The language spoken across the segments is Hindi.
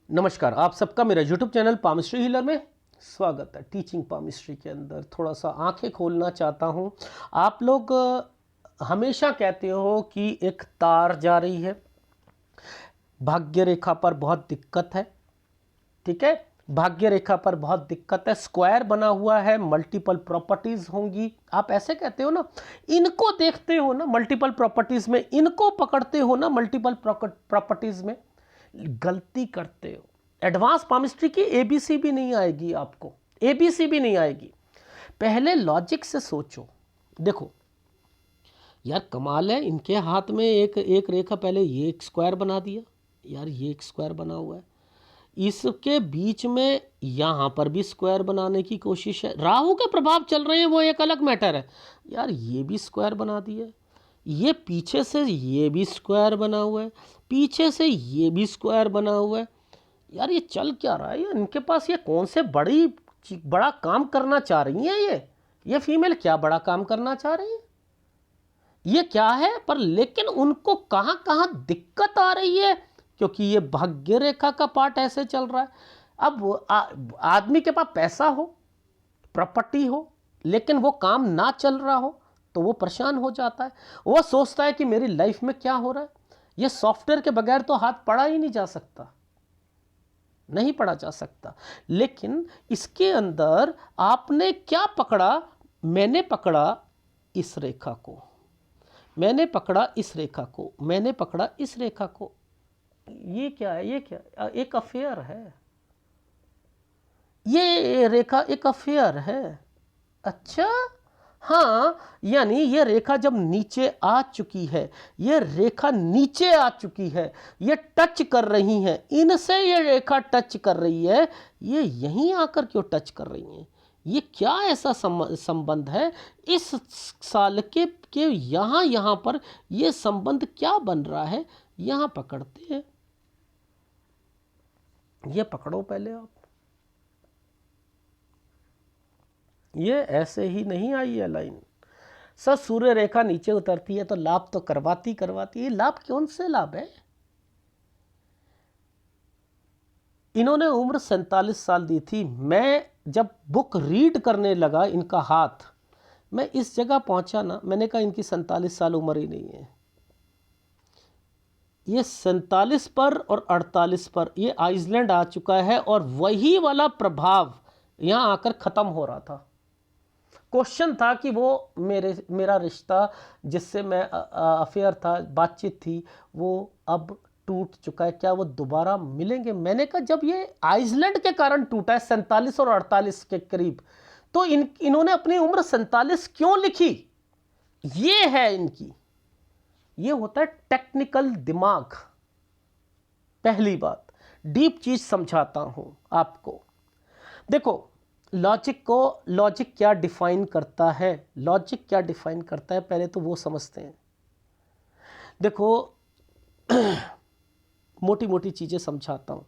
नमस्कार, आप सबका मेरा YouTube चैनल पामिस्ट्री हीलर में स्वागत है। टीचिंग पामिस्ट्री के अंदर थोड़ा सा आंखें खोलना चाहता हूं। आप लोग हमेशा कहते हो कि एक तार जा रही है, भाग्य रेखा पर बहुत दिक्कत है। ठीक है, भाग्य रेखा पर बहुत दिक्कत है, स्क्वायर बना हुआ है, मल्टीपल प्रॉपर्टीज होंगी। आप ऐसे कहते हो ना, इनको देखते हो ना मल्टीपल प्रॉपर्टीज में, इनको पकड़ते हो ना मल्टीपल प्रॉपर्टीज में, गलती करते हो। एडवांस पामिस्ट्री की एबीसी भी नहीं आएगी आपको, एबीसी भी नहीं आएगी। पहले लॉजिक से सोचो। देखो यार, कमाल है, इनके हाथ में एक एक रेखा, पहले ये एक स्क्वायर बना दिया यार, ये एक स्क्वायर बना हुआ है, इसके बीच में यहाँ पर भी स्क्वायर बनाने की कोशिश है। राहु के प्रभाव चल रहे हैं, वो एक अलग मैटर है यार। ये भी स्क्वायर बना दिया, ये पीछे से ये भी स्क्वायर बना हुआ है, पीछे से ये भी स्क्वायर बना हुआ है। यार ये चल क्या रहा है? ये इनके पास ये कौन से बड़ा काम करना चाह रही हैं? ये फीमेल क्या बड़ा काम करना चाह रही है? ये क्या है? पर लेकिन उनको कहाँ कहाँ दिक्कत आ रही है, क्योंकि ये भाग्य रेखा का पार्ट ऐसे चल रहा है। अब आदमी के पास पैसा हो, प्रॉपर्टी हो, लेकिन वो काम ना चल रहा हो तो वो परेशान हो जाता है। वो सोचता है कि मेरी लाइफ में क्या हो रहा है। ये सॉफ्टवेयर के बगैर तो हाथ पड़ा ही नहीं जा सकता, नहीं पड़ा जा सकता। लेकिन इसके अंदर आपने क्या पकड़ा? मैंने पकड़ा इस रेखा को, मैंने पकड़ा इस रेखा को, मैंने पकड़ा इस रेखा को। ये क्या है? ये क्या? एक अफेयर है। ये रेखा एक अफेयर है। अच्छा, हाँ, यानी ये रेखा जब नीचे आ चुकी है, ये रेखा नीचे आ चुकी है, ये टच कर रही है, इनसे ये रेखा टच कर रही है, ये यहीं आकर क्यों टच कर रही हैं? ये क्या ऐसा संबंध है इस साल के यहाँ पर ये संबंध क्या बन रहा है? यहाँ पकड़ते हैं, ये पकड़ो पहले आप। ये ऐसे ही नहीं आई है लाइन। सर सूर्य रेखा नीचे उतरती है तो लाभ तो करवाती है। लाभ कौन से लाभ है? इन्होंने उम्र 47 साल दी थी। मैं जब बुक रीड करने लगा इनका हाथ, मैं इस जगह पहुंचा ना, मैंने कहा इनकी 47 साल उम्र ही नहीं है। ये 47 पर और 48 पर ये आइसलैंड आ चुका है, और वही वाला प्रभाव यहां आकर खत्म हो रहा था। क्वेश्चन था कि वो मेरा रिश्ता जिससे मैं अफेयर था, बातचीत थी, वो अब टूट चुका है, क्या वो दोबारा मिलेंगे? मैंने कहा जब ये आइसलैंड के कारण टूटा है 47 और 48 के करीब, तो इन्होंने अपनी उम्र 47 क्यों लिखी? ये है इनकी, ये होता है टेक्निकल दिमाग। पहली बात, डीप चीज समझाता हूं आपको। देखो, लॉजिक क्या डिफाइन करता है? लॉजिक क्या डिफाइन करता है, पहले तो वो समझते हैं। देखो मोटी मोटी चीजें समझाता हूं।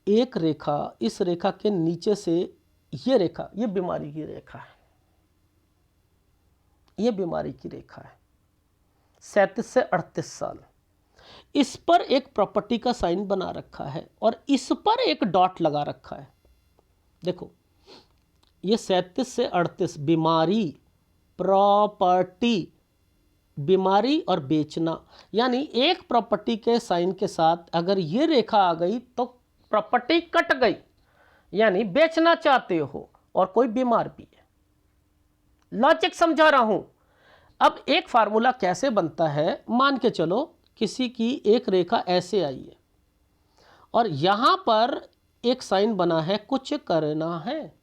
एक रेखा, इस रेखा के नीचे से ये रेखा, ये बीमारी की रेखा है, ये बीमारी की रेखा है, 37 से 38 साल। इस पर एक प्रॉपर्टी का साइन बना रखा है और इस पर एक डॉट लगा रखा है। देखो, ये 37 से 38, बीमारी, प्रॉपर्टी, बीमारी और बेचना, यानी एक प्रॉपर्टी के साइन के साथ अगर ये रेखा आ गई तो प्रॉपर्टी कट गई, यानी बेचना चाहते हो और कोई बीमार भी है। लॉजिक समझा रहा हूं। अब एक फार्मूला कैसे बनता है, मान के चलो किसी की एक रेखा ऐसे आई है और यहां पर एक साइन बना है, कुछ करना है,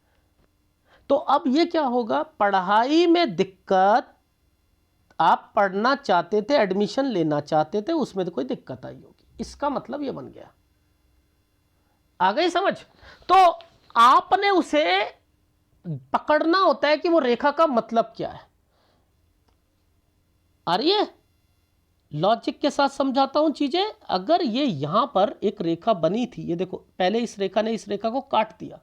तो अब ये क्या होगा? पढ़ाई में दिक्कत, आप पढ़ना चाहते थे, एडमिशन लेना चाहते थे, उसमें तो कोई दिक्कत आई होगी, इसका मतलब ये बन गया। आ गई समझ? तो आपने उसे पकड़ना होता है कि वो रेखा का मतलब क्या है। आ रही है? लॉजिक के साथ समझाता हूं चीजें। अगर ये यहां पर एक रेखा बनी थी, ये देखो, पहले इस रेखा ने इस रेखा को काट दिया,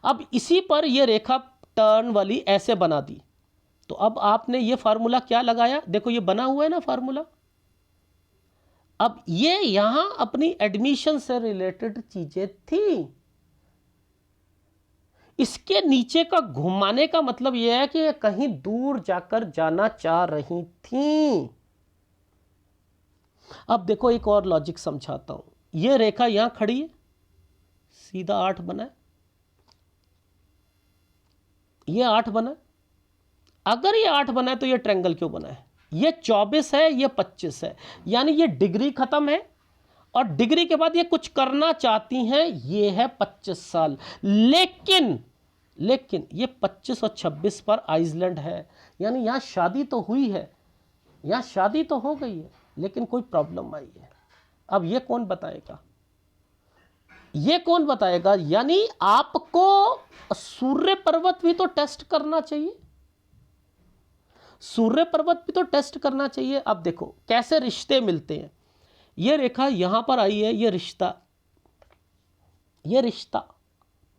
अब इसी पर यह रेखा टर्न वाली ऐसे बना दी, तो अब आपने ये फार्मूला क्या लगाया? देखो ये बना हुआ है ना फार्मूला, अब ये यहां अपनी एडमिशन से रिलेटेड चीजें थी। इसके नीचे का घुमाने का मतलब यह है कि ये कहीं दूर जाकर जाना चाह रही थी। अब देखो एक और लॉजिक समझाता हूं। ये रेखा यहां खड़ी है, सीधा 8 बना है, ये 8 बना है। अगर ये 8 बना है तो ये ट्रायंगल क्यों बना है? ये 24 है, ये 25 है, यानी ये डिग्री खत्म है और डिग्री के बाद ये कुछ करना चाहती हैं, ये है 25 साल। लेकिन ये 25 और 26 पर आइसलैंड है, यानी यहां शादी तो हुई है, यहां शादी तो हो गई है, लेकिन कोई प्रॉब्लम आई है। अब ये कौन बताएगा? ये कौन बताएगा? यानी आपको सूर्य पर्वत भी तो टेस्ट करना चाहिए, सूर्य पर्वत भी तो टेस्ट करना चाहिए। अब देखो कैसे रिश्ते मिलते हैं। ये रेखा यहां पर आई है, ये रिश्ता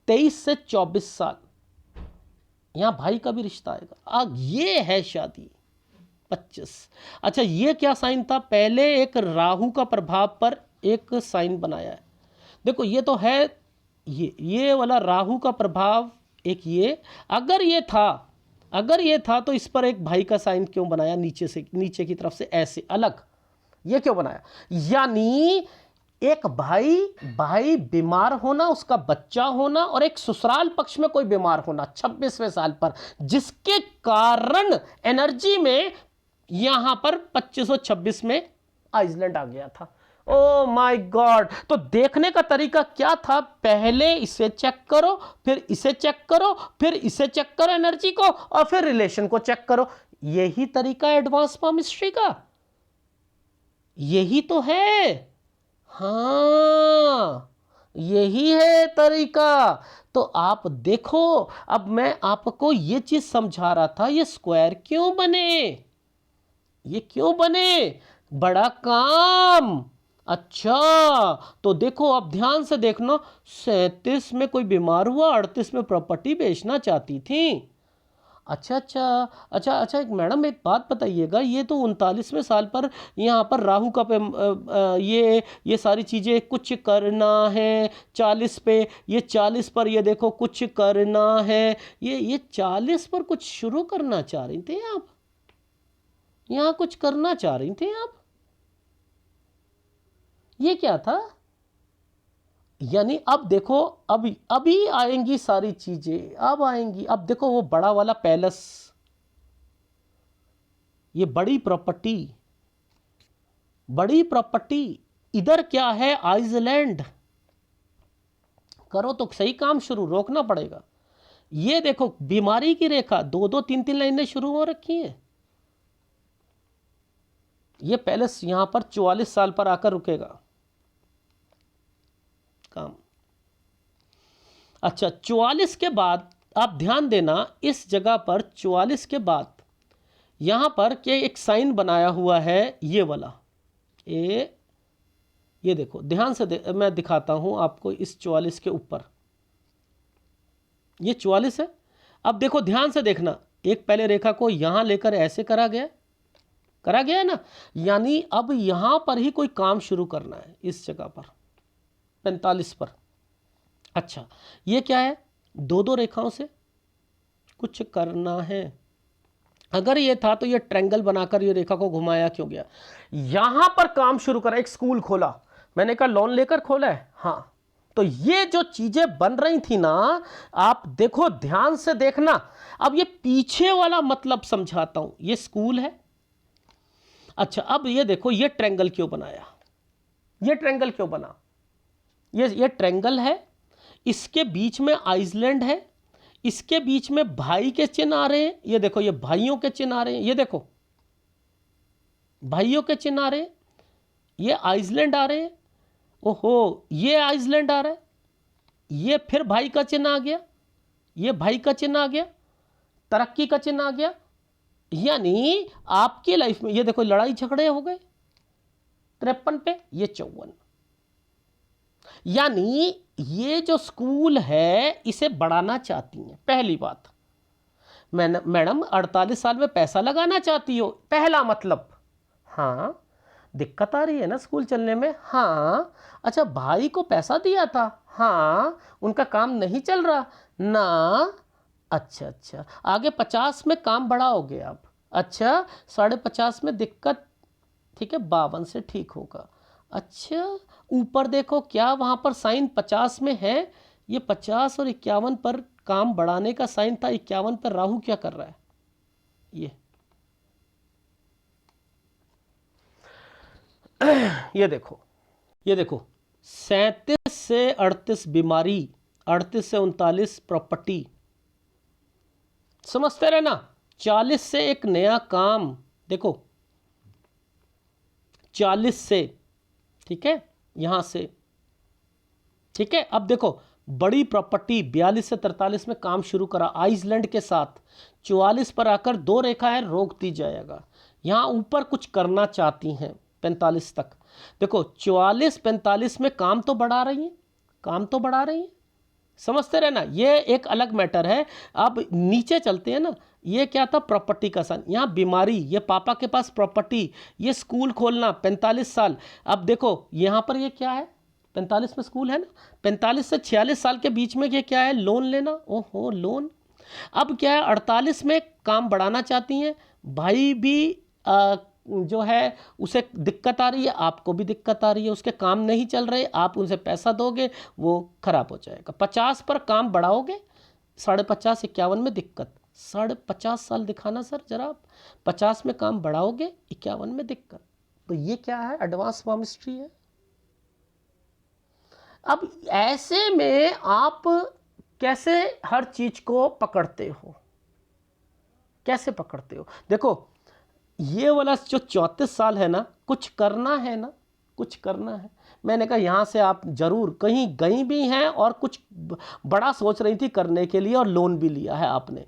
23 से 24 साल, यहां भाई का भी रिश्ता आएगा। अब ये है शादी 25। अच्छा ये क्या साइन था? पहले एक राहु का प्रभाव पर एक साइन बनाया है। देखो ये तो है, ये वाला राहु का प्रभाव एक, ये अगर ये था तो इस पर एक भाई का साइन क्यों बनाया? नीचे की तरफ से ऐसे अलग ये क्यों बनाया? यानी एक भाई बीमार होना, उसका बच्चा होना, और एक ससुराल पक्ष में कोई बीमार होना 26वें साल पर, जिसके कारण एनर्जी में यहां पर 2526 में आइसलैंड आ गया था। Oh my God! तो देखने का तरीका क्या था? पहले इसे चेक करो, फिर इसे चेक करो, फिर इसे चेक करो एनर्जी को, और फिर रिलेशन को चेक करो। यही तरीका एडवांस पामिस्ट्री का, यही तो है। हाँ, यही है तरीका। तो आप देखो, अब मैं आपको ये चीज समझा रहा था, ये स्क्वायर क्यों बने, ये क्यों बने? बड़ा काम। अच्छा तो देखो, अब ध्यान से देखना, 37 में कोई बीमार हुआ, 38 में प्रॉपर्टी बेचना चाहती थी। अच्छा एक मैडम एक बात बताइएगा, ये तो 39वें साल पर यहाँ पर राहु का ये सारी चीज़ें कुछ करना है, 40 पे, ये 40 पर ये देखो कुछ करना है, ये 40 पर कुछ शुरू करना चाह रही थे आप, यहाँ कुछ करना चाह रही थे आप, ये क्या था? यानी अब देखो, अभी आएंगी सारी चीजें, अब आएंगी। अब देखो वो बड़ा वाला पैलेस, ये बड़ी प्रॉपर्टी, इधर क्या है? आइसलैंड। करो तो सही काम शुरू, रोकना पड़ेगा। ये देखो बीमारी की रेखा, 2-2 3-3 लाइनें शुरू हो रखी हैं। ये पैलेस यहां पर 44 साल पर आकर रुकेगा काम। अच्छा 44 के बाद आप ध्यान देना, इस जगह पर 44 के बाद यहां पर क्या एक साइन बनाया हुआ है, ये वाला, ये देखो ध्यान से मैं दिखाता हूं आपको, इस 44 के ऊपर ये 44 है। अब देखो ध्यान से देखना, एक पहले रेखा को यहां लेकर ऐसे करा गया है ना, यानी अब यहां पर ही कोई काम शुरू करना है, इस जगह पर 45 पर। अच्छा ये क्या है? 2-2 रेखाओं से कुछ करना है। अगर ये था तो ये ट्रायंगल बनाकर ये रेखा को घुमाया क्यों गया? यहां पर काम शुरू करा, एक स्कूल खोला, मैंने कहा लोन लेकर खोला है, हाँ। तो ये जो चीजें बन रही थी ना, आप देखो ध्यान से देखना। अब ये पीछे वाला मतलब समझाता हूं, ये स्कूल है। अच्छा अब ये देखो, ये ट्रायंगल क्यों बनाया, ये ट्रायंगल क्यों बना? ये ट्रायंगल है, इसके बीच में आइसलैंड है, इसके बीच में भाई के चिन्ह आ रहे हैं, ये देखो ये भाइयों के चिन्ह आ रहे हैं, ये देखो भाइयों के चिन्ह आ रहे हैं, ये आइसलैंड आ रहे हैं, ओहो ये आइसलैंड आ रहा है, ये फिर भाई का चिन्ह आ गया, ये भाई का चिन्ह आ गया, तरक्की का चिन्ह आ गया। यानी आपकी लाइफ में ये देखो लड़ाई झगड़े हो गए 53 पे, ये 54। यानी ये जो स्कूल है इसे बढ़ाना चाहती हैं, पहली बात। मैडम 48 साल में पैसा लगाना चाहती हो, पहला मतलब, हाँ। दिक्कत आ रही है ना स्कूल चलने में? हाँ। अच्छा, भाई को पैसा दिया था? हाँ। उनका काम नहीं चल रहा ना? अच्छा अच्छा। आगे 50 में काम बड़ा हो गया अब? अच्छा, 50.5 में दिक्कत, ठीक है, 52 से ठीक होगा। अच्छा, ऊपर देखो क्या वहां पर साइन 50 में है? ये 50 और 51 पर काम बढ़ाने का साइन था, 51 पर राहु क्या कर रहा है? ये देखो, ये देखो, 37 से 38 बीमारी, 38 से 39 प्रॉपर्टी, समझते रहना। 40 से एक नया काम, देखो 40 से, ठीक है, यहां से, ठीक है। अब देखो बड़ी प्रॉपर्टी 42 से 43 में काम शुरू करा आइसलैंड के साथ, 44 पर आकर 2 रेखा है, रोक दी जाएगा। यहां ऊपर कुछ करना चाहती हैं 45 तक। देखो 44-45 में काम तो बढ़ा रही है, काम तो बढ़ा रही है, समझते रहना, ये एक अलग मैटर है। अब नीचे चलते हैं ना, ये क्या था? प्रॉपर्टी का सन, यहाँ बीमारी, ये पापा के पास प्रॉपर्टी, ये स्कूल खोलना 45 साल। अब देखो यहाँ पर ये क्या है? 45 में स्कूल है ना, 45 से 46 साल के बीच में ये क्या है? लोन लेना। ओहो, लोन। अब क्या है? 48 में काम बढ़ाना चाहती हैं, भाई भी जो है उसे दिक्कत आ रही है, आपको भी दिक्कत आ रही है, उसके काम नहीं चल रहे, आप उनसे पैसा दोगे वो खराब हो जाएगा। 50 पर काम बढ़ाओगे, 50.5 51 में दिक्कत, 50.5 साल दिखाना सर जरा आप, 50 में काम बढ़ाओगे, 51 में दिक्कत। तो ये क्या है? एडवांस पामिस्ट्री है। अब ऐसे में आप कैसे हर चीज को पकड़ते हो? कैसे पकड़ते हो? देखो ये वाला जो 34 साल है ना, कुछ करना है ना, कुछ करना है। मैंने कहा यहाँ से आप जरूर कहीं गई भी हैं और कुछ बड़ा सोच रही थी करने के लिए और लोन भी लिया है आपने।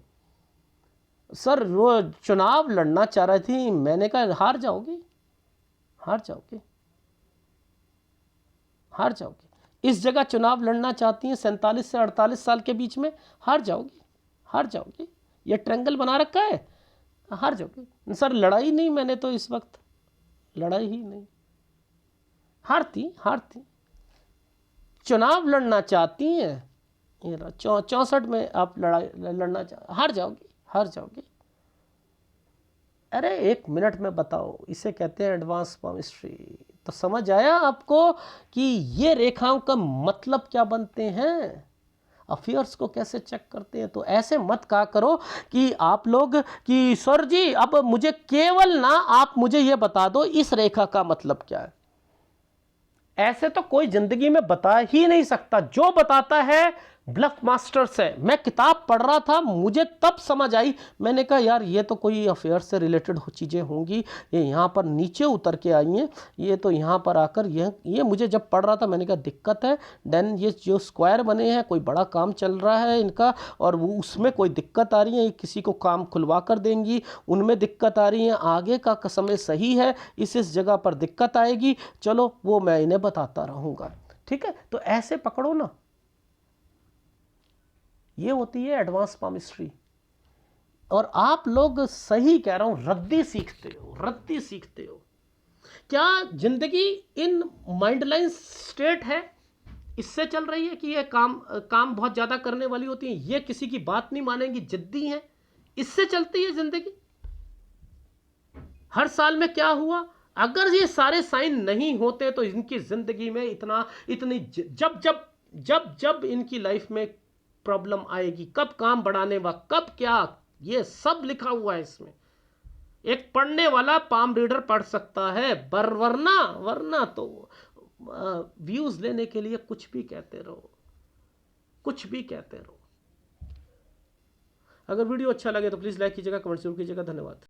सर वो चुनाव लड़ना चाह रही थी, मैंने कहा हार जाओगी, हार जाओगी, हार जाओगी। इस जगह चुनाव लड़ना चाहती हैं 47 से 48 साल के बीच में, हार जाओगी, हार जाओगी। ये ट्रायंगल बना रखा है, हार जाओगे। सर लड़ाई नहीं, मैंने तो इस वक्त लड़ाई ही नहीं, हारती हारती। चुनाव लड़ना चाहती हैं, ये 64 में आप लड़ाई लड़ना हार जाओगी, हार जाओगी। अरे 1 मिनट में बताओ, इसे कहते हैं एडवांस पामिस्ट्री। तो समझ आया आपको कि ये रेखाओं का मतलब क्या बनते हैं, अफेयर्स को कैसे चेक करते हैं। तो ऐसे मत कहा करो कि आप लोग कि सर जी अब मुझे केवल ना आप मुझे ये बता दो इस रेखा का मतलब क्या है। ऐसे तो कोई जिंदगी में बता ही नहीं सकता, जो बताता है ब्लफ मास्टर्स है। मैं किताब पढ़ रहा था, मुझे तब समझ आई, मैंने कहा यार ये तो कोई अफेयर से रिलेटेड चीज़ें होंगी, ये यहाँ पर नीचे उतर के आई हैं, ये तो यहाँ पर आकर ये मुझे जब पढ़ रहा था मैंने कहा दिक्कत है। देन ये जो स्क्वायर बने हैं, कोई बड़ा काम चल रहा है इनका और वो उसमें कोई दिक्कत आ रही है, किसी को काम खुलवा कर देंगी, उनमें दिक्कत आ रही है, आगे का समय सही है, इस जगह पर दिक्कत आएगी, चलो वो मैं इन्हें बताता रहूँगा। ठीक है, तो ऐसे पकड़ो ना, ये होती है एडवांस पामिस्ट्री। और आप लोग सही कह रहा हूं, रद्दी सीखते हो, रद्दी सीखते हो। क्या जिंदगी इन माइंड लाइन स्टेट है, इससे चल रही है कि ये काम बहुत ज्यादा करने वाली होती है, ये किसी की बात नहीं मानेंगी, जिद्दी हैं, इससे चलती है जिंदगी। हर साल में क्या हुआ, अगर ये सारे साइन नहीं होते तो इनकी जिंदगी में इतनी जब जब जब जब इनकी लाइफ में प्रॉब्लम आएगी, कब काम बढ़ाने व कब क्या, ये सब लिखा हुआ है इसमें। एक पढ़ने वाला पाम रीडर पढ़ सकता है, वरना तो व्यूज लेने के लिए कुछ भी कहते रहो, कुछ भी कहते रहो। अगर वीडियो अच्छा लगे तो प्लीज लाइक कीजिएगा, कमेंट जरूर कीजिएगा। धन्यवाद।